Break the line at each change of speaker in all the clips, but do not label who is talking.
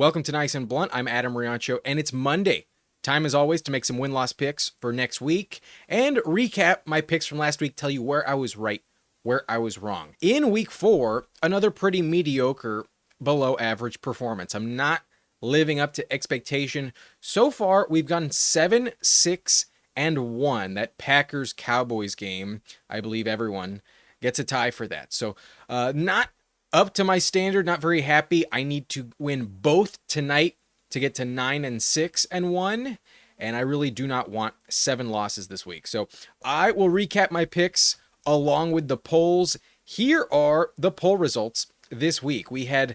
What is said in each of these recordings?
Welcome to Nice and Blunt. I'm Adam Riancho, and it's Monday. Time as always to make some win-loss picks for next week and recap my picks from last week, tell you where I was right, where I was wrong. In week 4, another pretty mediocre, below average performance. I'm not living up to expectation. So far, we've gone 7, 6, and 1. That Packers Cowboys game, I believe everyone gets a tie for that. So not up to my standard, not very happy. I need to win both tonight to get to 9 and 6 and 1. And I really do not want 7 losses this week. So I will recap my picks along with the polls. Here are the poll results this week. We had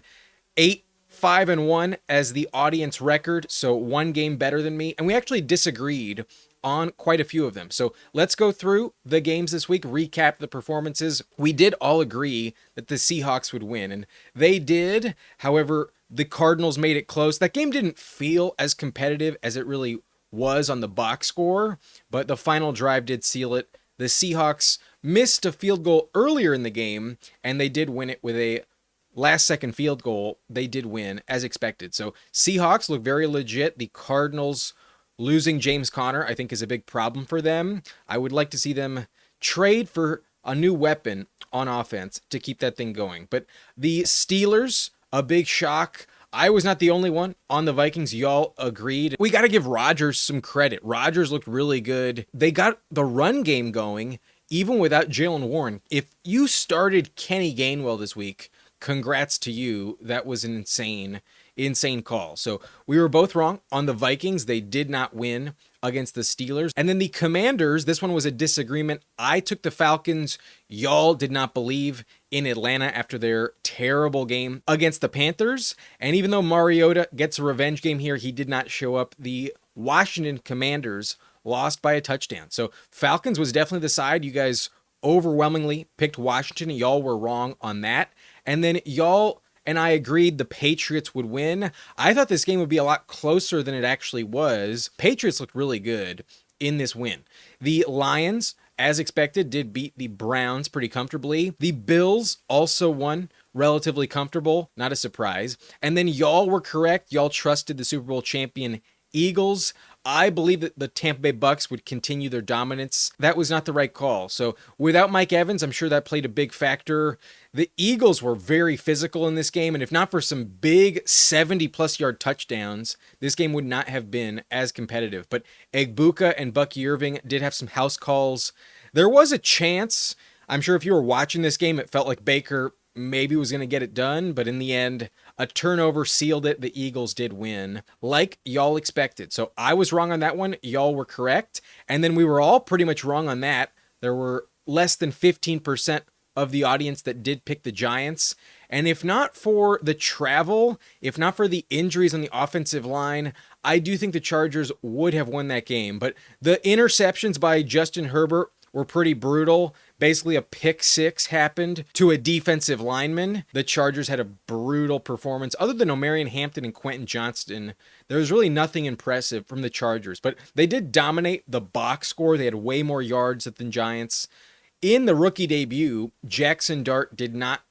8, 5, and 1 as the audience record. So one game better than me. And we actually disagreed on quite a few of them. So let's go through the games this week, recap the performances. We did all agree that the Seahawks would win, and they did. However, the Cardinals made it close. That game didn't feel as competitive as it really was on the box score, but the final drive did seal it. The Seahawks missed a field goal earlier in the game, and they did win it with a last-second field goal. They did win as expected. So Seahawks look very legit. The Cardinals losing James Conner, I think, is a big problem for them. I would like to see them trade for a new weapon on offense to keep that thing going. But the Steelers, a big shock. I was not the only one on the Vikings. Y'all agreed. We got to give Rodgers some credit. Rodgers looked really good. They got the run game going, even without Jalen Warren. If you started Kenny Gainwell this week, congrats to you. That was an insane call. So we were both wrong on the Vikings. They did not win against the Steelers. And then the Commanders, this one was a disagreement. I took the Falcons. Y'all did not believe in Atlanta after their terrible game against the Panthers. And even though Mariota gets a revenge game here, he did not show up. The Washington Commanders lost by a touchdown. So Falcons was definitely the side. You guys overwhelmingly picked Washington. Y'all were wrong on that. And then y'all and I agreed the Patriots would win. I thought this game would be a lot closer than it actually was. Patriots looked really good in this win. The Lions, as expected, did beat the Browns pretty comfortably. The Bills also won relatively comfortable, not a surprise. And then y'all were correct. Y'all trusted the Super Bowl champion Eagles. I believe that the Tampa Bay Bucks would continue their dominance. That was not the right call. So without Mike Evans, I'm sure that played a big factor. The Eagles were very physical in this game, and if not for some big 70-plus yard touchdowns, this game would not have been as competitive. But Egbuka and Bucky Irving did have some house calls. There was a chance. I'm sure if you were watching this game, it felt like Baker maybe was going to get it done, but in the end, a turnover sealed it. The Eagles did win, like y'all expected. So I was wrong on that one. Y'all were correct. And then we were all pretty much wrong on that. There were less than 15% of the audience that did pick the Giants. And if not for the travel, if not for the injuries on the offensive line, I do think the Chargers would have won that game. But the interceptions by Justin Herbert were pretty brutal. Basically, a pick 6 happened to a defensive lineman. The Chargers had a brutal performance. Other than Omarion Hampton and Quentin Johnston, there was really nothing impressive from the Chargers. But they did dominate the box score. They had way more yards than Giants. In the rookie debut, Jackson Dart did not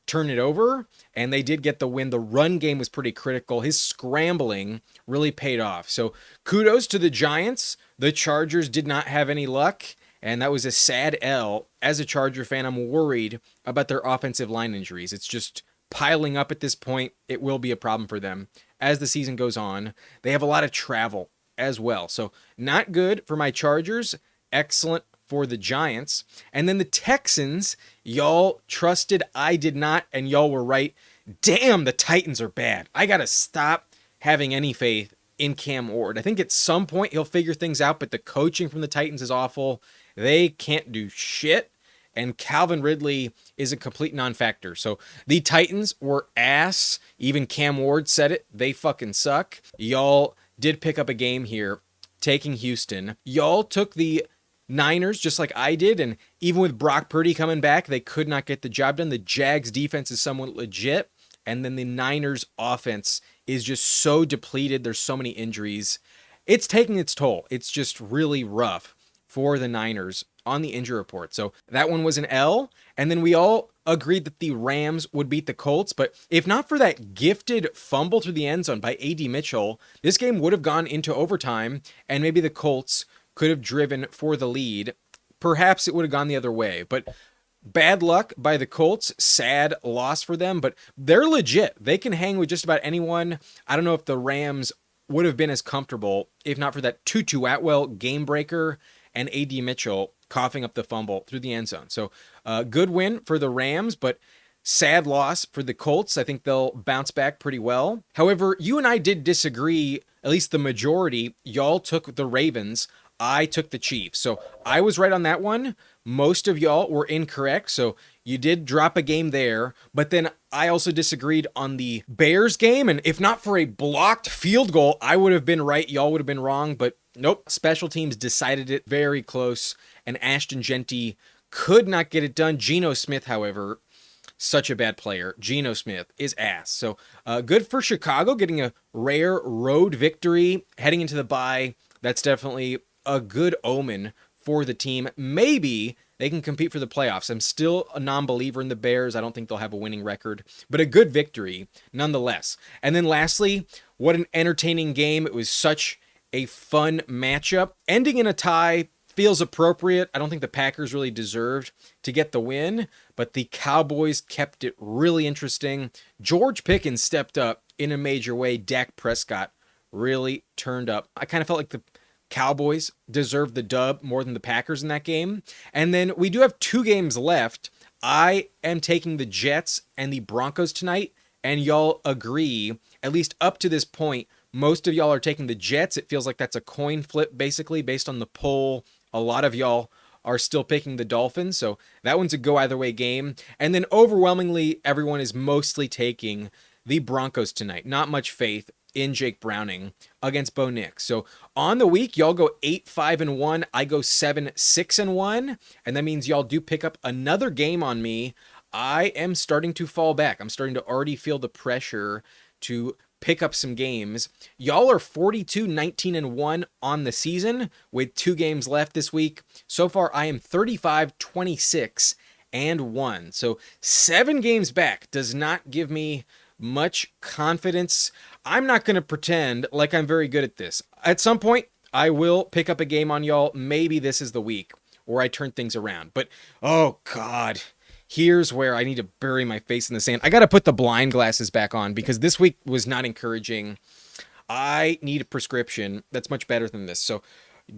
turn it over, and they did get the win. The run game was pretty critical. His scrambling really paid off. So kudos to the Giants. The Chargers did not have any luck, and that was a sad L. As a Charger fan, I'm worried about their offensive line injuries. It's just piling up at this point. It will be a problem for them as the season goes on. They have a lot of travel as well. So not good for my Chargers. Excellent for the Giants. And then the Texans, y'all trusted, I did not, and y'all were right. Damn, the Titans are bad. I got to stop having any faith in Cam Ward. I think at some point he'll figure things out, but the coaching from the Titans is awful. They can't do shit, and Calvin Ridley is a complete non-factor. So the Titans were ass. Even Cam Ward said it. They fucking suck. Y'all did pick up a game here, taking Houston. Y'all took the Niners just like I did, and even with Brock Purdy coming back, they could not get the job done. The Jags defense is somewhat legit, and then the Niners offense is just so depleted. There's so many injuries. It's taking its toll. It's just really rough for the Niners on the injury report. So that one was an L. And then we all agreed that the Rams would beat the Colts, but if not for that gifted fumble through the end zone by A.D. Mitchell, this game would have gone into overtime, and maybe the Colts could have driven for the lead. Perhaps it would have gone the other way, but bad luck by the Colts. Sad loss for them, but they're legit. They can hang with just about anyone. I don't know if the Rams would have been as comfortable if not for that Tutu Atwell game breaker and A.D. Mitchell coughing up the fumble through the end zone. So good win for the Rams, but sad loss for the Colts. I think they'll bounce back pretty well. However, you and I did disagree, at least the majority. Y'all took the Ravens. I took the Chiefs. So I was right on that one. Most of y'all were incorrect. So you did drop a game there. But then I also disagreed on the Bears game. And if not for a blocked field goal, I would have been right. Y'all would have been wrong. But nope. Special teams decided it very close. And Ashton Genty could not get it done. Geno Smith, however, such a bad player. Geno Smith is ass. So good for Chicago getting a rare road victory heading into the bye. That's definitely a good omen for the team. Maybe they can compete for the playoffs. I'm still a non-believer in the Bears. I don't think they'll have a winning record, but a good victory nonetheless. And then lastly, what an entertaining game. It was such a fun matchup. Ending in a tie feels appropriate. I don't think the Packers really deserved to get the win, but the Cowboys kept it really interesting. George Pickens stepped up in a major way. Dak Prescott really turned up. I kind of felt like the Cowboys deserved the dub more than the Packers in that game. And then we do have 2 games left. I am taking the Jets and the Broncos tonight, and y'all agree, at least up to this point, most of y'all are taking the Jets. It feels like that's a coin flip, basically, based on the poll. A lot of y'all are still picking the Dolphins, so that one's a go either way game. And then overwhelmingly, everyone is mostly taking the Broncos tonight. Not much faith in Jake Browning against Bo Nix. So on the week, y'all go 8-5-1. I go 7-6-1. And that means y'all do pick up another game on me. I am starting to fall back. I'm starting to already feel the pressure to pick up some games. Y'all are 42-19-1 on the season with 2 games left this week. So far, I am 35-26-1. So 7 games back does not give me much confidence. I'm not going to pretend like I'm very good at this. At some point, I will pick up a game on y'all. Maybe this is the week where I turn things around. But, oh, God. Here's where I need to bury my face in the sand. I got to put the blind glasses back on because this week was not encouraging. I need a prescription that's much better than this. So,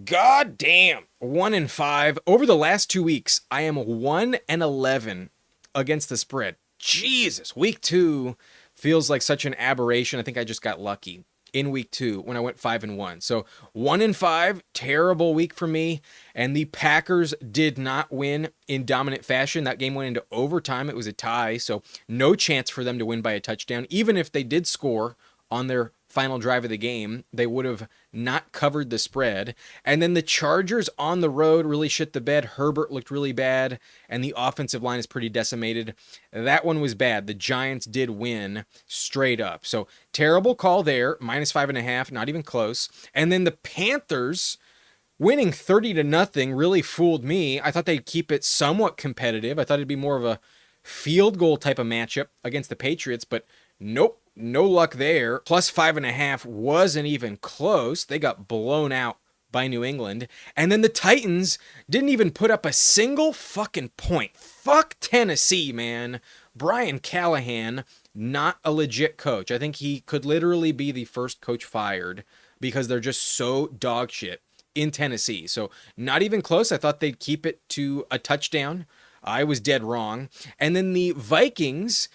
God damn, 1-5. Over the last 2 weeks, I am 1-11 against the spread. Jesus, week 2 feels like such an aberration. I think I just got lucky in week 2 when I went 5-1. So 1-5, terrible week for me. And the Packers did not win in dominant fashion. That game went into overtime. It was a tie. So no chance for them to win by a touchdown. Even if they did score on their final drive of the game, they would have not covered the spread. And then the Chargers on the road really shit the bed. Herbert looked really bad, and the offensive line is pretty decimated. That one was bad. The Giants did win straight up. So terrible call there, -5.5, not even close. And then the Panthers winning 30-0 really fooled me. I thought they'd keep it somewhat competitive. I thought it'd be more of a field goal type of matchup against the Patriots, but nope. No luck there. +5.5 wasn't even close. They got blown out by New England. And then the Titans didn't even put up a single fucking point. Fuck Tennessee, man. Brian Callahan, not a legit coach. I think he could literally be the first coach fired because they're just so dog shit in Tennessee. So not even close. I thought they'd keep it to a touchdown. I was dead wrong. And then the Vikings,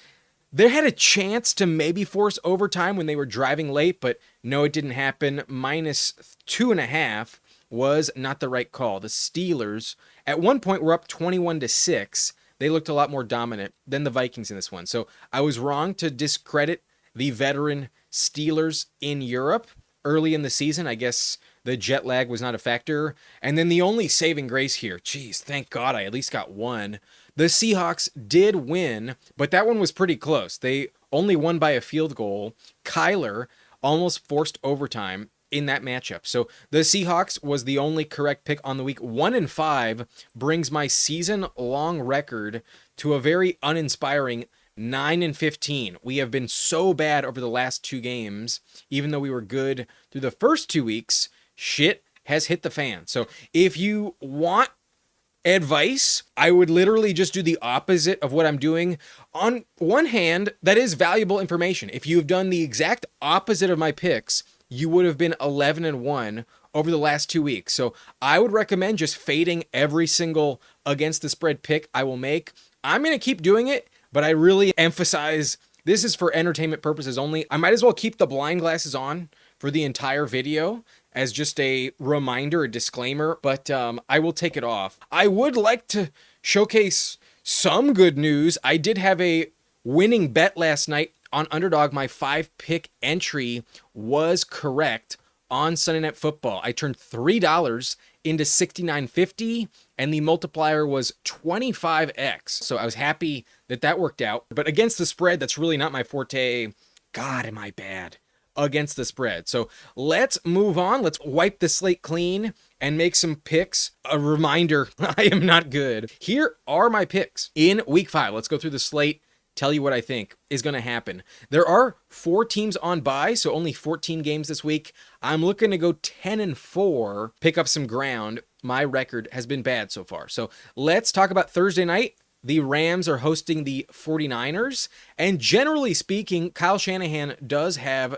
they had a chance to maybe force overtime when they were driving late, but no, it didn't happen. -2.5 was not the right call. The Steelers, at one point, were up 21-6. They looked a lot more dominant than the Vikings in this one. So I was wrong to discredit the veteran Steelers in Europe early in the season. I guess the jet lag was not a factor. And then the only saving grace here, geez, thank God I at least got one. The Seahawks did win, but that one was pretty close. They only won by a field goal. Kyler almost forced overtime in that matchup. So the Seahawks was the only correct pick on the week. 1-5 brings my season-long record to a very uninspiring 9-15. We have been so bad over the last 2 games, even though we were good through the first 2 weeks. Shit has hit the fan. So if you want advice, I would literally just do the opposite of what I'm doing. On one hand, that is valuable information. If you have done the exact opposite of my picks, you would have been 11-1 over the last 2 weeks. So I would recommend just fading every single against the spread pick I will make. I'm going to keep doing it, but I really emphasize this is for entertainment purposes only. I might as well keep the blind glasses on for the entire video as just a reminder, a disclaimer, but I will take it off. I would like to showcase some good news. I did have a winning bet last night on Underdog. My 5-pick entry was correct on Sunday Night Football. I turned $3 into $69.50, and the multiplier was 25x. So I was happy that that worked out. But against the spread, that's really not my forte. God, am I bad against the spread. So let's move on. Let's wipe the slate clean and make some picks. A reminder, I am not good. Here are my picks in week 5. Let's go through the slate, tell you what I think is going to happen. There are 4 teams on bye, so only 14 games this week. I'm looking to go 10-4, pick up some ground. My record has been bad so far. So let's talk about Thursday night. The Rams are hosting the 49ers, and generally speaking, Kyle Shanahan does have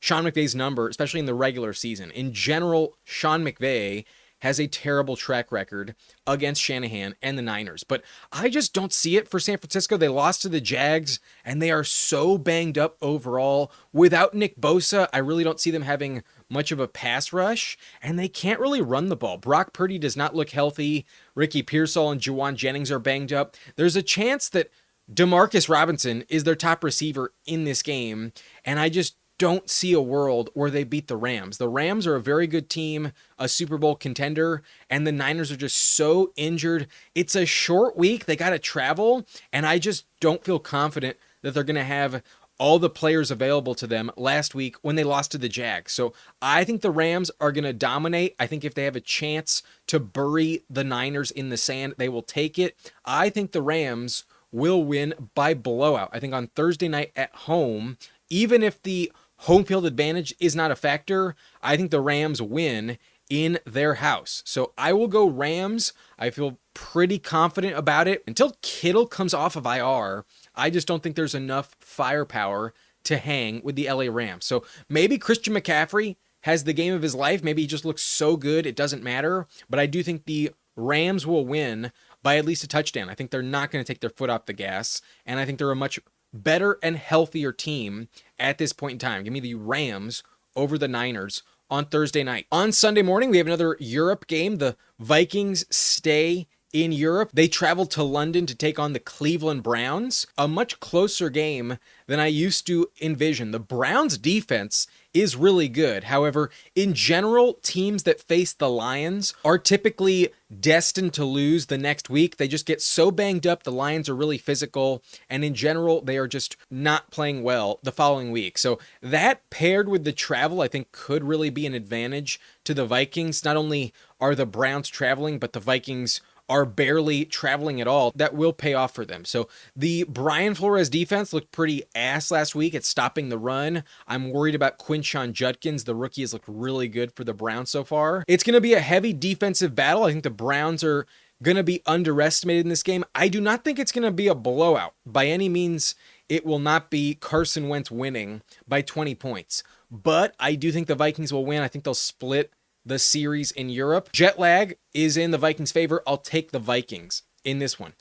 Sean McVay's number, especially in the regular season. In general, Sean McVay has a terrible track record against Shanahan and the Niners, but I just don't see it for San Francisco. They lost to the Jags, and they are so banged up overall. Without Nick Bosa, I really don't see them having much of a pass rush, and they can't really run the ball. Brock Purdy does not look healthy. Ricky Pearsall and Juwan Jennings are banged up. There's a chance that Demarcus Robinson is their top receiver in this game, and I just don't see a world where they beat the Rams. The Rams are a very good team, a Super Bowl contender, and the Niners are just so injured. It's a short week. They got to travel, and I just don't feel confident that they're going to have all the players available to them last week when they lost to the Jags. So I think the Rams are going to dominate. I think if they have a chance to bury the Niners in the sand, they will take it. I think the Rams will win by blowout. I think on Thursday night at home, even if the home field advantage is not a factor, I think the Rams win in their house. So I will go Rams. I feel pretty confident about it. Until Kittle comes off of IR, I just don't think there's enough firepower to hang with the LA Rams. So maybe Christian McCaffrey has the game of his life. Maybe he just looks so good it doesn't matter. But I do think the Rams will win by at least a touchdown. I think they're not going to take their foot off the gas, and I think they're a much better and healthier team at this point in time. Give me the Rams over the Niners on Thursday night. On Sunday morning, we have another Europe game. The Vikings stay in Europe. They travel to London to take on the Cleveland Browns, a much closer game than I used to envision. The Browns defense is really good. However, in general, teams that face the Lions are typically destined to lose the next week. They just get so banged up. The Lions are really physical, and in general, they are just not playing well the following week. So that paired with the travel, I think could really be an advantage to the Vikings. Not only are the Browns traveling, but the Vikings are barely traveling at all. That will pay off for them. So the Brian Flores defense looked pretty ass last week at stopping the run. I'm worried about Quinshon Judkins. The rookie has looked really good for the Browns so far. It's going to be a heavy defensive battle. I think the Browns are going to be underestimated in this game. I do not think it's going to be a blowout. By any means, it will not be Carson Wentz winning by 20 points. But I do think the Vikings will win. I think they'll split the series in Europe. Jet lag is in the Vikings' favor. I'll take the Vikings in this one.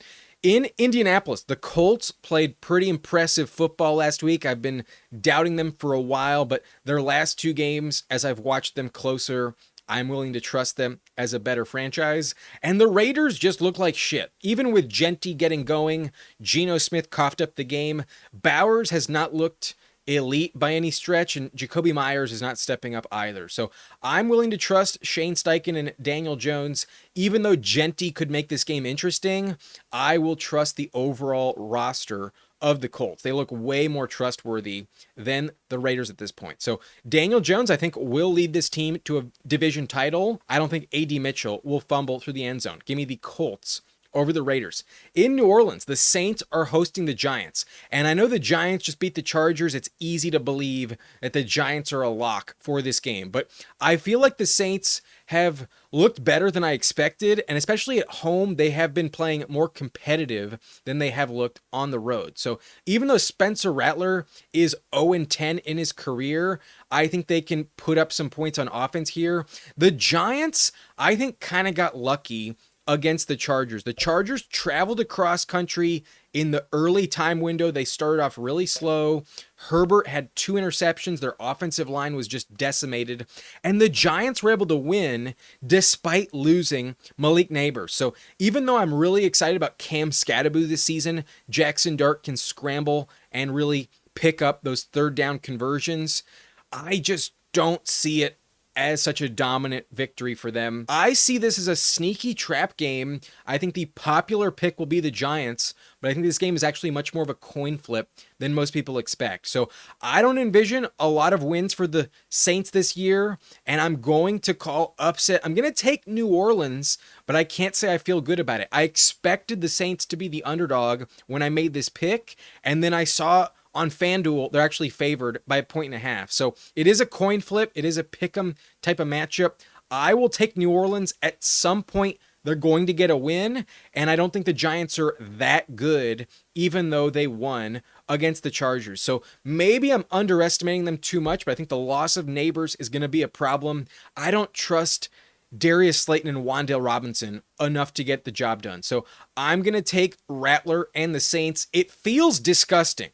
In Indianapolis, the Colts played pretty impressive football last week. I've been doubting them for a while, but their last 2 games, as I've watched them closer, I'm willing to trust them as a better franchise. And the Raiders just look like shit. Even with Genty getting going, Geno Smith coughed up the game. Bowers has not looked elite by any stretch, and Jacoby Myers is not stepping up either. So I'm willing to trust Shane Steichen and Daniel Jones. Even though Genty could make this game interesting, I will trust the overall roster of the Colts. They look way more trustworthy than the Raiders at this point. So Daniel Jones, I think, will lead this team to a division title. I don't think A.D. Mitchell will fumble through the end zone. Give me the Colts over the Raiders. In New Orleans, the Saints are hosting the Giants. And I know the Giants just beat the Chargers. It's easy to believe that the Giants are a lock for this game. But I feel like the Saints have looked better than I expected. And especially at home, they have been playing more competitive than they have looked on the road. So even though Spencer Rattler is 0-10 in his career, I think they can put up some points on offense here. The Giants, I think, kind of got lucky against the Chargers. The Chargers traveled across country in the early time window. They started off really slow. Herbert had 2 interceptions. Their offensive line was just decimated. And the Giants were able to win despite losing Malik Neighbors. So even though I'm really excited about Cam Scatteraboo this season, Jackson Dart can scramble and really pick up those third down conversions, I just don't see it as such a dominant victory for them. I see this as a sneaky trap game. I think the popular pick will be the Giants, but I think this game is actually much more of a coin flip than most people expect. So I don't envision a lot of wins for the Saints this year, and I'm going to call upset. I'm going to take New Orleans, but I can't say I feel good about it. I expected the Saints to be the underdog when I made this pick, and then I saw on FanDuel, they're actually favored by 1.5. So it is a coin flip. It is a pick'em type of matchup. I will take New Orleans at some point. They're going to get a win, and I don't think the Giants are that good, even though they won against the Chargers. So maybe I'm underestimating them too much, but I think the loss of Neighbors is going to be a problem. I don't trust Darius Slayton and Wan'Dale Robinson enough to get the job done. So I'm going to take Rattler and the Saints. It feels disgusting,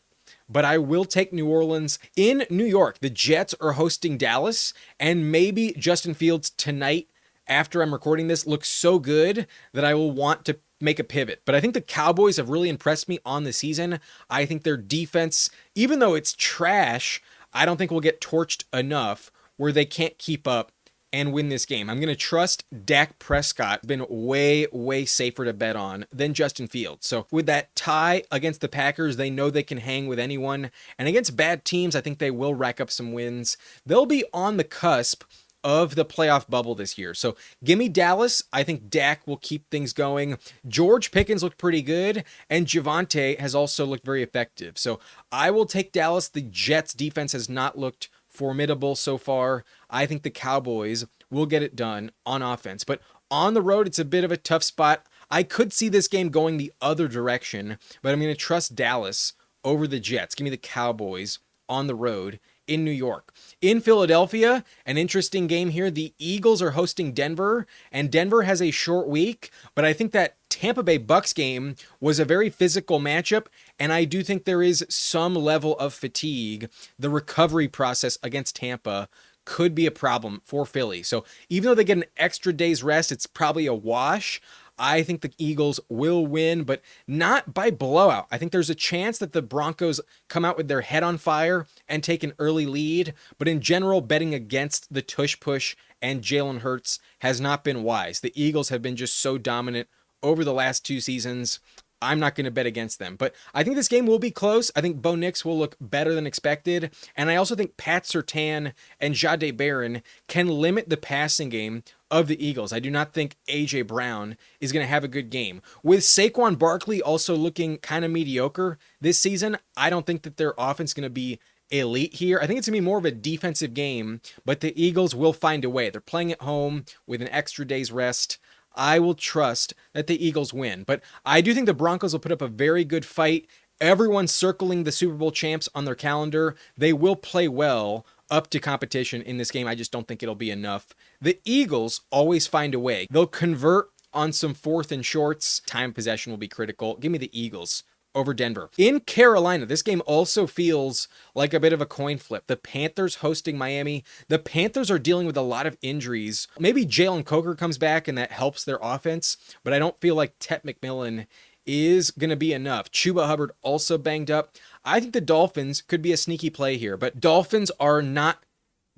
but I will take New Orleans. In New York, the Jets are hosting Dallas, and maybe Justin Fields tonight, after I'm recording this, looks so good that I will want to make a pivot. But I think the Cowboys have really impressed me on the season. I think their defense, even though it's trash, I don't think will get torched enough where they can't keep up and win this game. I'm going to trust Dak Prescott. Been way, way safer to bet on than Justin Fields. So with that tie against the Packers, they know they can hang with anyone. And against bad teams, I think they will rack up some wins. They'll be on the cusp of the playoff bubble this year. So give me Dallas. I think Dak will keep things going. George Pickens looked pretty good, and Javonte has also looked very effective. So I will take Dallas. The Jets defense has not looked formidable so far. I think the Cowboys will get it done on offense. But on the road, it's a bit of a tough spot. I could see this game going the other direction, but I'm going to trust Dallas over the Jets. Give me the Cowboys on the road in New York. In Philadelphia, an interesting game here. The Eagles are hosting Denver, and Denver has a short week, but I think that Tampa Bay Bucks game was a very physical matchup, and I do think there is some level of fatigue. The recovery process against Tampa could be a problem for Philly. So even though they get an extra day's rest, it's probably a wash. I think the Eagles will win, but not by blowout. I think there's a chance that the Broncos come out with their head on fire and take an early lead. But in general, betting against the tush push and Jalen Hurts has not been wise. The Eagles have been just so dominant over the last 2 seasons. I'm not going to bet against them. But I think this game will be close. I think Bo Nix will look better than expected. And I also think Pat Surtain and Jahdae Barron can limit the passing game of the Eagles. I do not think A.J. Brown is going to have a good game. With Saquon Barkley also looking kind of mediocre this season, I don't think that their offense is going to be elite here. I think it's going to be more of a defensive game, but the Eagles will find a way. They're playing at home with an extra day's rest. I will trust that the Eagles win. But I do think the Broncos will put up a very good fight. Everyone's circling the Super Bowl champs on their calendar. They will play well up to competition in this game. I just don't think it'll be enough. The Eagles always find a way. They'll convert on some 4th and shorts. Time possession will be critical. Give me the Eagles over Denver. In Carolina, this game also feels like a bit of a coin flip. The Panthers hosting Miami. The Panthers are dealing with a lot of injuries. Maybe Jalen Coker comes back and that helps their offense, but I don't feel like Tet McMillan is going to be enough. Chuba Hubbard also banged up. I think the Dolphins could be a sneaky play here, but Dolphins are not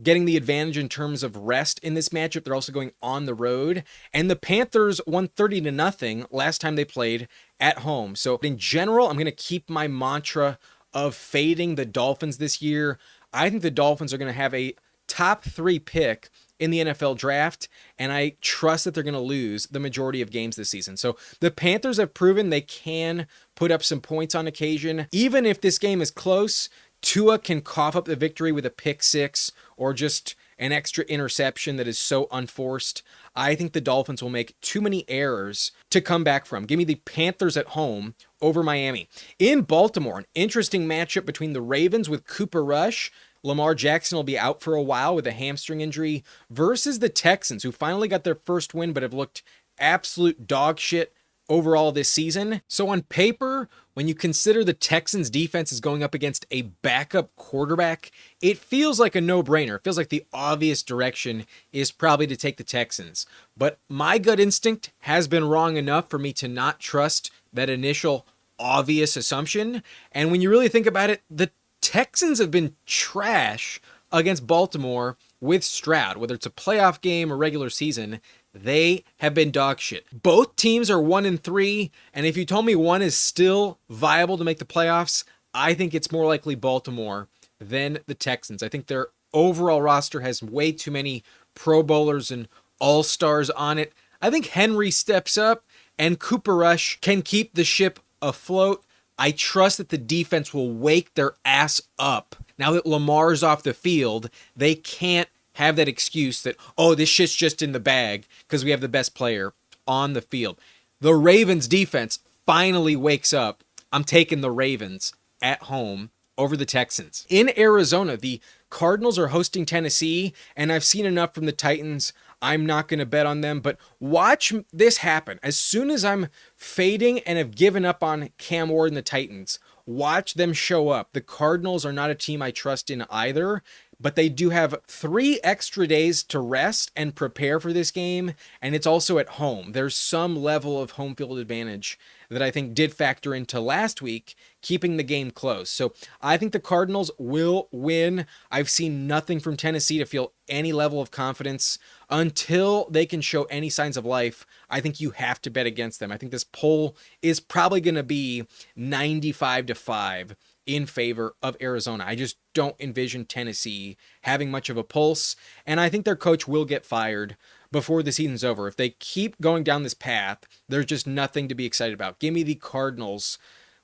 getting the advantage in terms of rest in this matchup. They're also going on the road, and the Panthers won 30-0 last time they played at home. So in general, I'm going to keep my mantra of fading the Dolphins this year. I think the Dolphins are going to have a top 3 pick in the NFL draft, and I trust that they're going to lose the majority of games this season. So the Panthers have proven they can put up some points on occasion. Even if this game is close, Tua can cough up the victory with a pick 6 or just an extra interception that is so unforced. I think the Dolphins will make too many errors to come back from. Give me the Panthers at home over Miami. In Baltimore, an interesting matchup between the Ravens with Cooper Rush. Lamar Jackson will be out for a while with a hamstring injury versus the Texans, who finally got their first win but have looked absolute dog shit overall this season. So on paper, when you consider the Texans defense is going up against a backup quarterback, it feels like a no-brainer. It feels like the obvious direction is probably to take the Texans. But my gut instinct has been wrong enough for me to not trust that initial obvious assumption. And when you really think about it, the Texans have been trash against Baltimore with Stroud, whether it's a playoff game or regular season. They have been dog shit. Both teams are 1-3, and if you told me one is still viable to make the playoffs, I think it's more likely Baltimore than the Texans. I think their overall roster has way too many Pro Bowlers and All-Stars on it. I think Henry steps up, and Cooper Rush can keep the ship afloat. I trust that the defense will wake their ass up. Now that Lamar's off the field, they can't have that excuse that, oh, this shit's just in the bag because we have the best player on the field. The Ravens defense finally wakes up. I'm taking the Ravens at home over the Texans. In Arizona, the Cardinals are hosting Tennessee, and I've seen enough from the Titans. I'm not going to bet on them, but watch this happen. As soon as I'm fading and have given up on Cam Ward and the Titans, watch them show up. The Cardinals are not a team I trust in either, but they do have 3 extra days to rest and prepare for this game, and it's also at home. There's some level of home field advantage that I think did factor into last week, keeping the game close. So I think the Cardinals will win. I've seen nothing from Tennessee to feel any level of confidence. Until they can show any signs of life, I think you have to bet against them. I think this poll is probably going to be 95-5 in favor of Arizona. I just don't envision Tennessee having much of a pulse, and I think their coach will get fired before the season's over. If they keep going down this path, there's just nothing to be excited about. Give me the Cardinals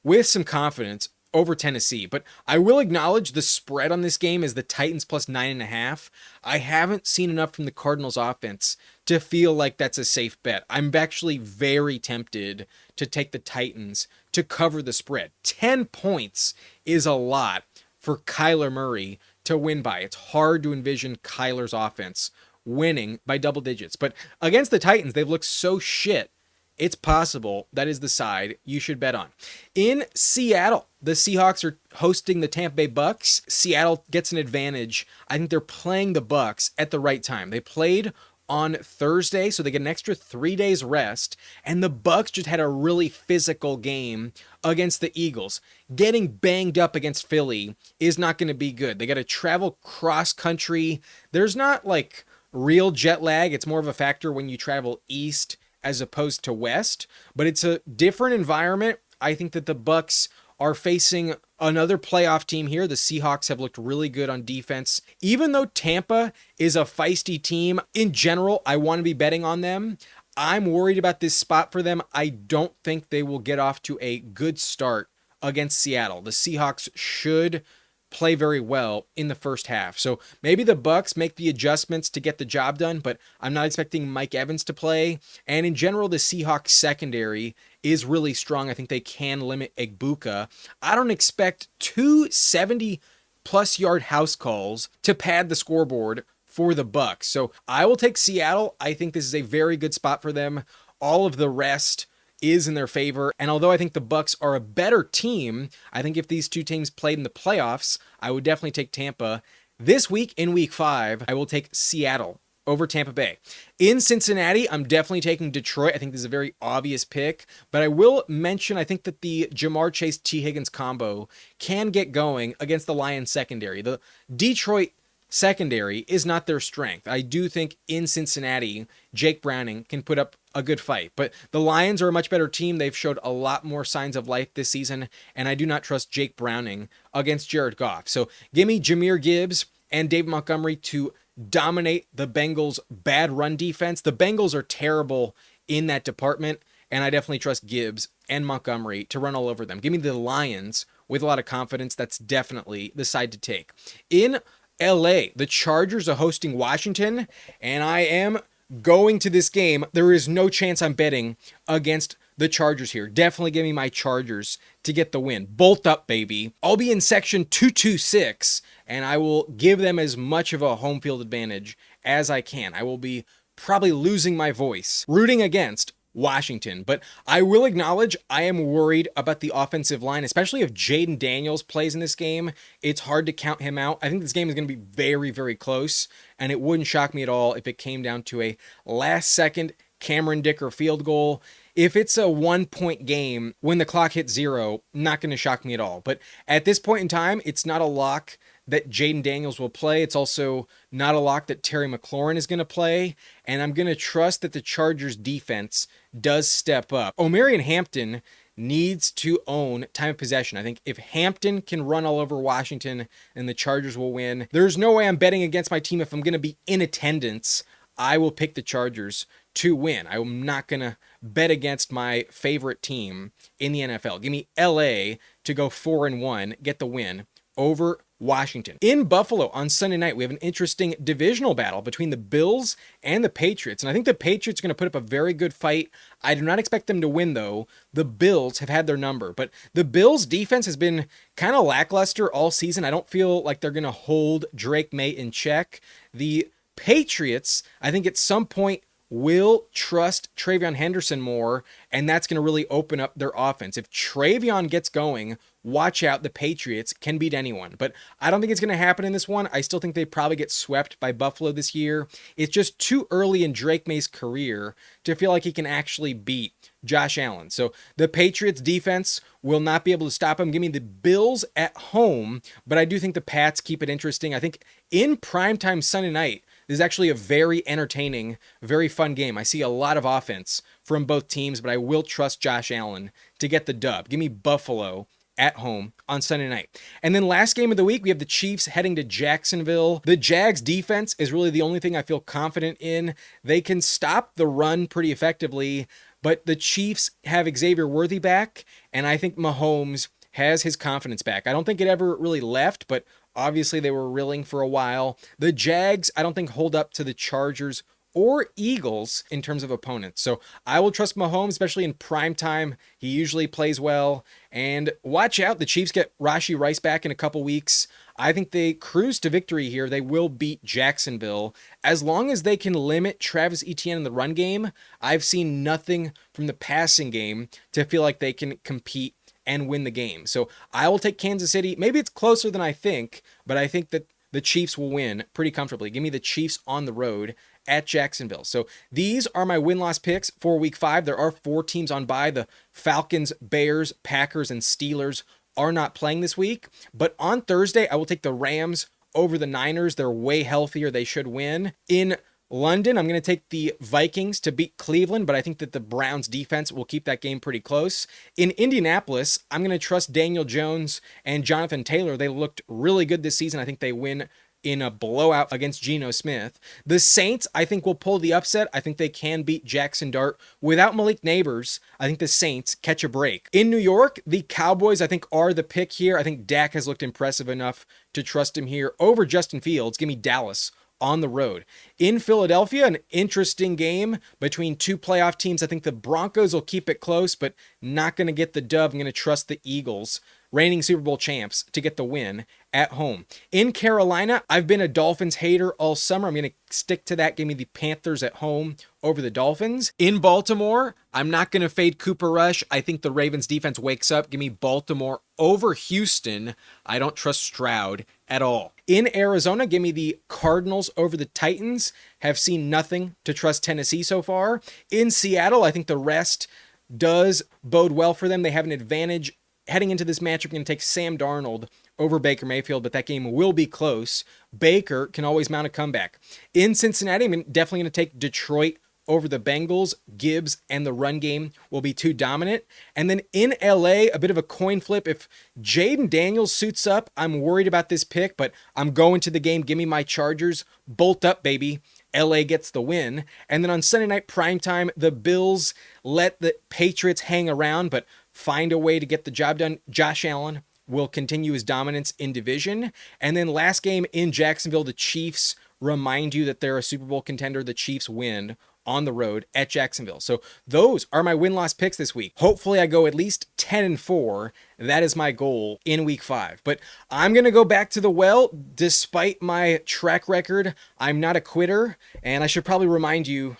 with some confidence over Tennessee, but I will acknowledge the spread on this game is the Titans plus 9.5. I haven't seen enough from the Cardinals offense to feel like that's a safe bet. I'm actually very tempted to take the Titans to cover the spread. 10 points is a lot for Kyler Murray to win by. It's hard to envision Kyler's offense winning by double digits, but against the Titans, they've looked so shit. It's possible that is the side you should bet on. In Seattle, the Seahawks are hosting the Tampa Bay Bucks. Seattle gets an advantage. I think they're playing the Bucks at the right time. They played on Thursday, so they get an extra 3 days rest, and the Bucks just had a really physical game against the Eagles. Getting banged up against Philly is not going to be good. They got to travel cross country. There's not like real jet lag. It's more of a factor when you travel east as opposed to west, but it's a different environment. I think that the Bucks are facing another playoff team here. The Seahawks have looked really good on defense. Even though Tampa is a feisty team, in general, I want to be betting on them. I'm worried about this spot for them. I don't think they will get off to a good start against Seattle. The Seahawks should play very well in the first half. So maybe the Bucks make the adjustments to get the job done, but I'm not expecting Mike Evans to play. And in general, the Seahawks secondary is really strong. I think they can limit Egbuka. I don't expect 270-plus yard house calls to pad the scoreboard for the Bucks. So I will take Seattle. I think this is a very good spot for them. All of the rest is in their favor. And although I think the Bucks are a better team, I think if these two teams played in the playoffs, I would definitely take Tampa. This week, in week 5, I will take Seattle over Tampa Bay. In Cincinnati, I'm definitely taking Detroit. I think this is a very obvious pick, but I will mention, I think that the Jamar Chase T. Higgins combo can get going against the Lions secondary. The Detroit secondary is not their strength. I do think in Cincinnati, Jake Browning can put up a good fight, but the Lions are a much better team. They've showed a lot more signs of life this season, and I do not trust Jake Browning against Jared Goff. So give me Jahmyr Gibbs and David Montgomery to dominate the Bengals' bad run defense. The Bengals are terrible in that department, and I definitely trust Gibbs and Montgomery to run all over them. Give me the Lions with a lot of confidence. That's definitely the side to take. In LA, the Chargers are hosting Washington, and I am going to this game. There is no chance I'm betting against the Chargers here. Definitely give me my Chargers to get the win. Bolt up, baby. I'll be in section 226, and I will give them as much of a home field advantage as I can. I will be probably losing my voice rooting against Washington, but I will acknowledge I am worried about the offensive line, especially if Jaden Daniels plays in this game. It's hard to count him out. I think this game is going to be very, very close, and it wouldn't shock me at all if it came down to a last-second Cameron Dicker field goal. If it's a 1-point game when the clock hits 0, not going to shock me at all. But at this point in time, it's not a lock that Jaden Daniels will play. It's also not a lock that Terry McLaurin is going to play. And I'm going to trust that the Chargers defense does step up. Omarion Hampton needs to own time of possession. I think if Hampton can run all over Washington and the Chargers will win, there's no way I'm betting against my team. If I'm going to be in attendance, I will pick the Chargers to win. I'm not going to bet against my favorite team in the NFL. Give me LA to go 4-1, get the win over Washington. In Buffalo on Sunday night, we have an interesting divisional battle between the Bills and the Patriots. And I think the Patriots are going to put up a very good fight. I do not expect them to win, though. The Bills have had their number. But the Bills' defense has been kind of lackluster all season. I don't feel like they're going to hold Drake May in check. The Patriots, I think at some point, will trust Travion Henderson more, and that's going to really open up their offense. If Travion gets going, watch out, the Patriots can beat anyone. But I don't think it's going to happen in this one. I still think they probably get swept by Buffalo this year. It's just too early in Drake May's career to feel like he can actually beat Josh Allen. So the Patriots defense will not be able to stop him. Give me the Bills at home, but I do think the Pats keep it interesting. I think in primetime Sunday night, this is actually a very entertaining, very fun game. I see a lot of offense from both teams, but I will trust Josh Allen to get the dub. Give me Buffalo at home on Sunday night. And then last game of the week, we have the Chiefs heading to Jacksonville. The Jags defense is really the only thing I feel confident in. They can stop the run pretty effectively, but the Chiefs have Xavier Worthy back, and I think Mahomes has his confidence back. I don't think it ever really left, but obviously they were reeling for a while. The Jags, I don't think, hold up to the Chargers or Eagles in terms of opponents. So I will trust Mahomes, especially in prime time. He usually plays well. And watch out, the Chiefs get Rashee Rice back in a couple weeks. I think they cruise to victory here. They will beat Jacksonville. As long as they can limit Travis Etienne in the run game, I've seen nothing from the passing game to feel like they can compete and win the game. So I will take Kansas City. Maybe it's closer than I think, but I think that the Chiefs will win pretty comfortably. Give me the Chiefs on the road at Jacksonville. So these are my win-loss picks for Week 5. There are 4 teams on bye. The Falcons, Bears, Packers, and Steelers are not playing this week. But on Thursday, I will take the Rams over the Niners. They're way healthier. They should win. In London, I'm going to take the Vikings to beat Cleveland, but I think that the Browns defense will keep that game pretty close. In Indianapolis, I'm going to trust Daniel Jones and Jonathan Taylor. They looked really good this season. I think they win in a blowout against Geno Smith. The Saints, I think, will pull the upset. I think they can beat Jackson Dart. Without Malik Neighbors, I think the Saints catch a break. In New York, the Cowboys, I think, are the pick here. I think Dak has looked impressive enough to trust him here over Justin Fields. Give me Dallas on the road. In Philadelphia, an interesting game between 2 playoff teams. I think the Broncos will keep it close, but not going to get the dub. I'm going to trust the Eagles, reigning Super Bowl champs, to get the win at home. In Carolina, I've been a Dolphins hater all summer. I'm going to stick to that. Give me the Panthers at home over the Dolphins. In Baltimore, I'm not going to fade Cooper Rush. I think the Ravens defense wakes up. Give me Baltimore over Houston. I don't trust Stroud at all. In Arizona, give me the Cardinals over the Titans. Have seen nothing to trust Tennessee so far. In Seattle, I think the rest does bode well for them. They have an advantage heading into this matchup. I'm going to take Sam Darnold over Baker Mayfield, but that game will be close. Baker can always mount a comeback. In Cincinnati, I'm definitely going to take Detroit over the Bengals. Gibbs and the run game will be too dominant. And then in LA, a bit of a coin flip. If Jaden Daniels suits up, I'm worried about this pick, but I'm going to the game. Give me my Chargers. Bolt up, baby. LA gets the win. And then on Sunday night primetime, the Bills let the Patriots hang around, but find a way to get the job done. Josh Allen will continue his dominance in division. And then last game in Jacksonville, the Chiefs remind you that they're a Super Bowl contender. The Chiefs win on the road at Jacksonville. So those are my win-loss picks this week. Hopefully I go at least 10-4. That is my goal in week 5. But I'm going to go back to the well. Despite my track record, I'm not a quitter. And I should probably remind you,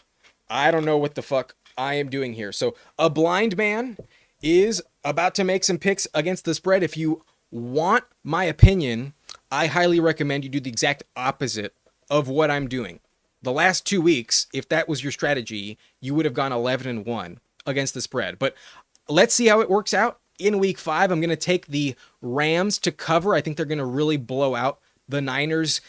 I don't know what the fuck I am doing here. So a blind man is about to make some picks against the spread. If you want my opinion, I highly recommend you do the exact opposite of what I'm doing. The last 2 weeks, if that was your strategy, you would have gone 11-1 against the spread. But let's see how it works out. In week 5, I'm going to take the Rams to cover. I think they're going to really blow out the Niners.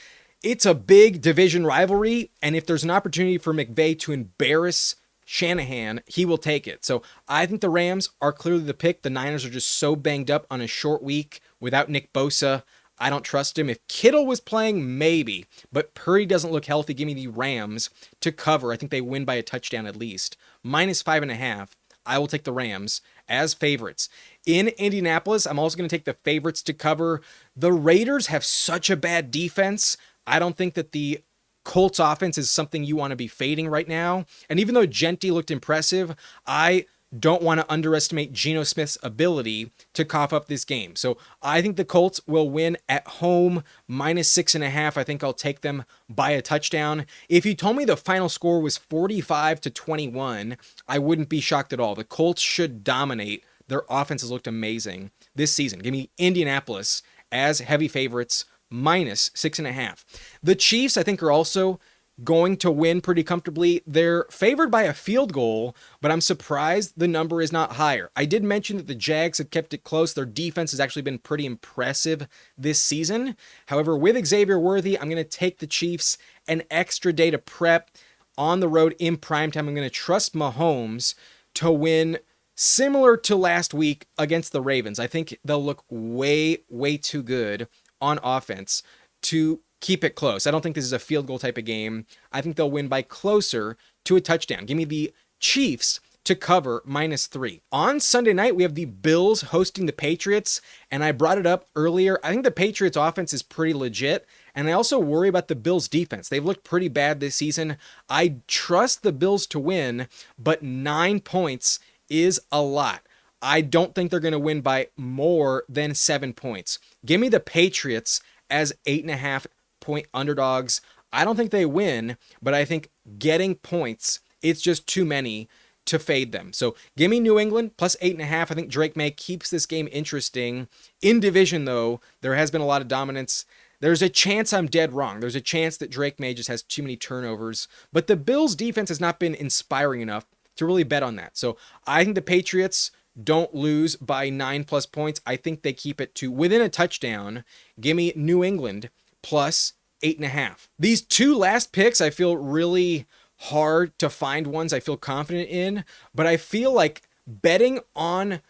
It's a big division rivalry, and if there's an opportunity for McVay to embarrass Shanahan, he will take it. So I think the Rams are clearly the pick. The Niners are just so banged up on a short week without Nick Bosa. I don't trust him. If Kittle was playing, maybe. But Purdy doesn't look healthy. Give me the Rams to cover. I think they win by a touchdown at least. -5.5. I will take the Rams as favorites. In Indianapolis, I'm also going to take the favorites to cover. The Raiders have such a bad defense. I don't think that the Colts offense is something you want to be fading right now. And even though Genti looked impressive, I don't want to underestimate Geno Smith's ability to cough up this game. So I think the Colts will win at home, -6.5. I think I'll take them by a touchdown. If you told me the final score was 45-21, I wouldn't be shocked at all. The Colts should dominate. Their offense has looked amazing this season. Give me Indianapolis as heavy favorites, -6.5. The Chiefs, I think, are also going to win pretty comfortably. They're favored by a field goal, but I'm surprised the number is not higher. I did mention that the Jags have kept it close. Their defense has actually been pretty impressive this season. However, with Xavier Worthy, I'm going to take the Chiefs an extra day to prep on the road in primetime. I'm going to trust Mahomes to win similar to last week against the Ravens. I think they'll look way, way too good on offense to keep it close. I don't think this is a field goal type of game. I think they'll win by closer to a touchdown. Give me the Chiefs to cover -3. On Sunday night, we have the Bills hosting the Patriots, and I brought it up earlier. I think the Patriots offense is pretty legit, and I also worry about the Bills defense. They've looked pretty bad this season. I trust the Bills to win, but 9 points is a lot. I don't think they're going to win by more than 7 points. Give me the Patriots as 8.5-point underdogs. I don't think they win, but I think getting points, it's just too many to fade them. So give me New England plus 8.5. I think Drake May keeps this game interesting. In division, though, there has been a lot of dominance. There's a chance I'm dead wrong. There's a chance that Drake May just has too many turnovers, but the Bills' defense has not been inspiring enough to really bet on that. So I think the Patriots don't lose by 9+ points. I think they keep it to within a touchdown. Give me New England plus 8.5. These two last picks, I feel really hard to find ones I feel confident in, but I feel like betting on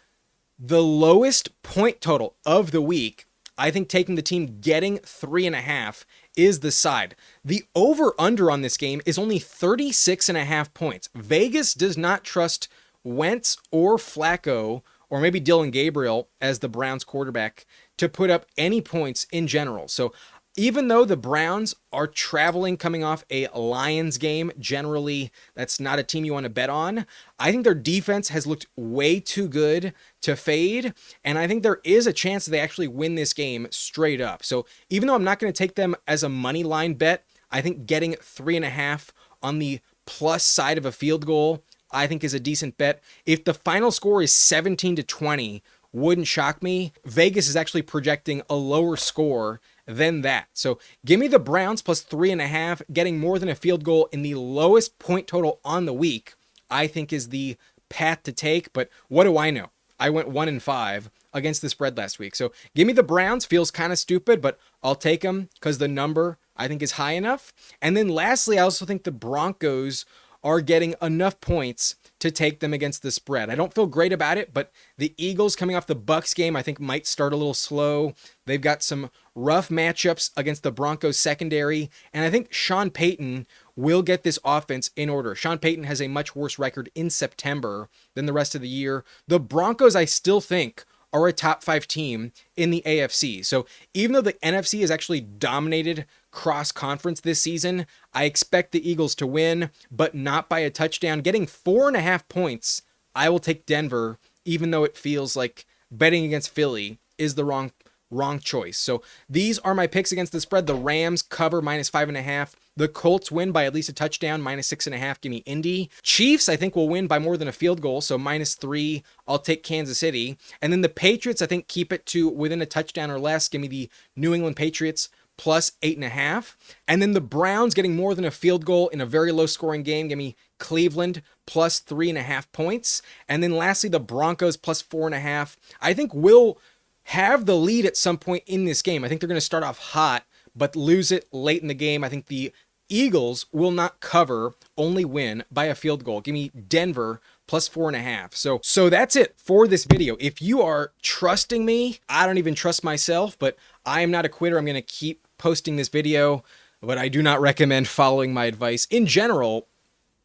the lowest point total of the week, I think taking the team getting 3.5 is the side. The over-under on this game is only 36.5 points. Vegas does not trust Wentz or Flacco, or maybe Dylan Gabriel as the Browns quarterback, to put up any points in general. So even though the Browns are traveling coming off a Lions game, generally that's not a team you want to bet on. I think their defense has looked way too good to fade, and I think there is a chance that they actually win this game straight up. So even though I'm not going to take them as a money line bet, I think getting 3.5 on the plus side of a field goal, I think is a decent bet. If the final score is 17-20, wouldn't shock me. Vegas is actually projecting a lower score than that. So give me the Browns plus 3.5, getting more than a field goal in the lowest point total on the week, I think is the path to take. But what do I know? I went 1-5 against the spread last week. So give me the Browns. Feels kind of stupid, but I'll take them because the number I think is high enough. And then lastly, I also think the Broncos are getting enough points to take them against the spread. I don't feel great about it, but the Eagles coming off the Bucs game, I think might start a little slow. They've got some rough matchups against the Broncos secondary, and I think Sean Payton will get this offense in order. Sean Payton has a much worse record in September than the rest of the year. The Broncos, I still think, are a top 5 team in the AFC. So even though the NFC has actually dominated cross-conference this season, I expect the Eagles to win, but not by a touchdown. Getting 4.5 points, I will take Denver, even though it feels like betting against Philly is the wrong choice. So these are my picks against the spread. The Rams cover -5.5. The Colts win by at least a touchdown, -6.5. Give me Indy. Chiefs, I think, will win by more than a field goal, so -3. I'll take Kansas City. And then the Patriots, I think, keep it to within a touchdown or less. Give me the New England Patriots +8.5. And then the Browns getting more than a field goal in a very low scoring game. Give me Cleveland +3.5 points. And then lastly, the Broncos +4.5. I think will have the lead at some point in this game. I think they're going to start off hot, but lose it late in the game. I think the Eagles will not cover, only win by a field goal. Give me Denver +4.5. So that's it for this video. If you are trusting me, I don't even trust myself, but I am not a quitter. I'm going to keep posting this video, but I do not recommend following my advice. In general,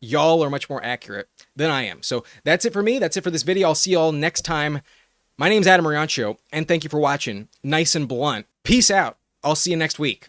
y'all are much more accurate than I am. So that's it for me. That's it for this video. I'll see y'all next time. My name's Adam Riancho, and thank you for watching. Nice and blunt. Peace out. I'll see you next week.